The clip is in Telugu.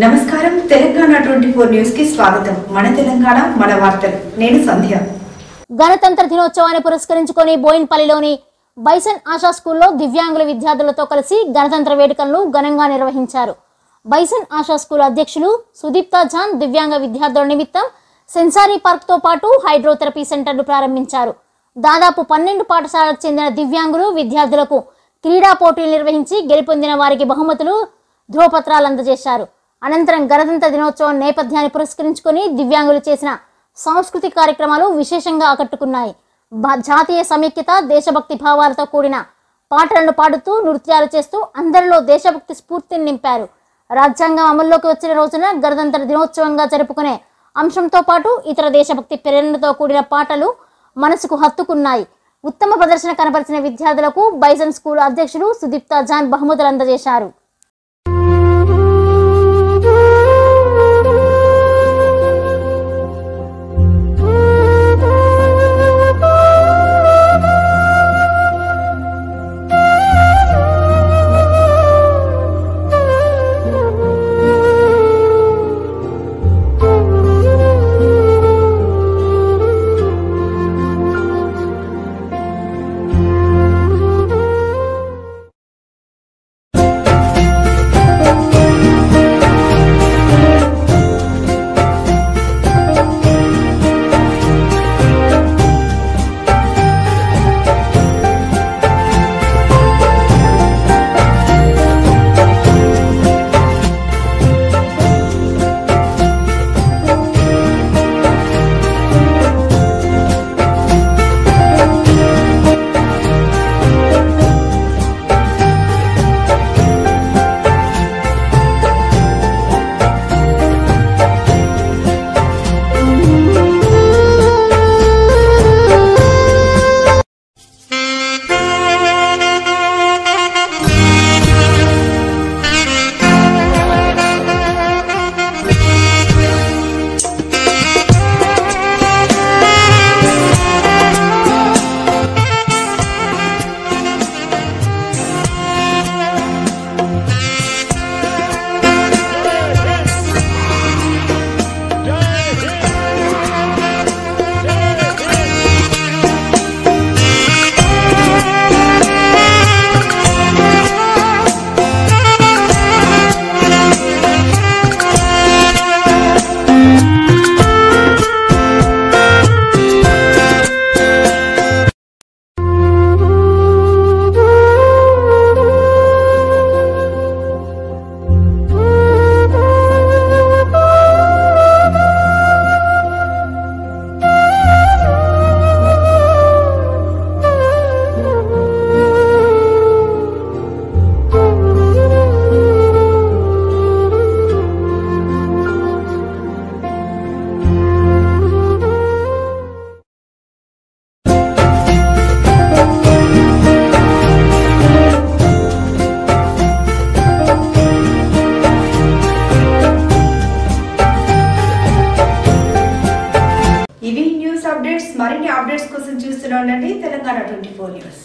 నమస్కారం తెలంగాణ 24 న్యూస్ కి స్వాగతం. మన తెలంగాణ మన వార్తలు. నేను సంధ్య. గణతంత్ర దినోత్సవాన్ని పురస్కరించుకొని బోయిన్పల్లిలోని బైసన్ ఆశా స్కూల్లో దివ్యాంగుల విద్యార్థులతో కలిసి గణతంత్ర వేడుకలను ఘనంగా నిర్వహించారు. బైసన్ ఆశా స్కూల్ అధ్యక్షులు సుదీప్తా జాన్ దివ్యాంగ విద్యార్థుల నిమిత్తం సెన్సారీ పార్క్ తో పాటు హైడ్రోథెరపీ సెంటర్ను ప్రారంభించారు. దాదాపు 12 పాఠశాలకు చెందిన దివ్యాంగులు విద్యార్థులకు క్రీడా పోటీలు నిర్వహించి గెలుపొందిన వారికి బహుమతులు ధ్రువపత్రాలు అందజేశారు. అనంతరం గణతంత్ర దినోత్సవం నేపథ్యాన్ని పురస్కరించుకొని దివ్యాంగులు చేసిన సాంస్కృతిక కార్యక్రమాలు విశేషంగా ఆకట్టుకున్నాయి. జాతీయ సమైక్యత, దేశభక్తి భావాలతో కూడిన పాటలను పాడుతూ నృత్యాలు చేస్తూ అందరిలో దేశభక్తి స్ఫూర్తిని నింపారు. రాజ్యాంగం అమల్లోకి వచ్చిన రోజున గణతంత్ర దినోత్సవంగా జరుపుకునే అంశంతో పాటు ఇతర దేశభక్తి ప్రేరణతో కూడిన పాటలు మనసుకు హత్తుకున్నాయి. ఉత్తమ ప్రదర్శన కనబరిచిన విద్యార్థులకు బైసన్ స్కూల్ అధ్యక్షులు సుదీప్తా జాన్ బహుమతులు అందజేశారు. ఇవి న్యూస్ అప్డేట్స్. మరిన్ని అప్డేట్స్ కోసం చూస్తూనే ఉండండి తెలంగాణ 24 న్యూస్.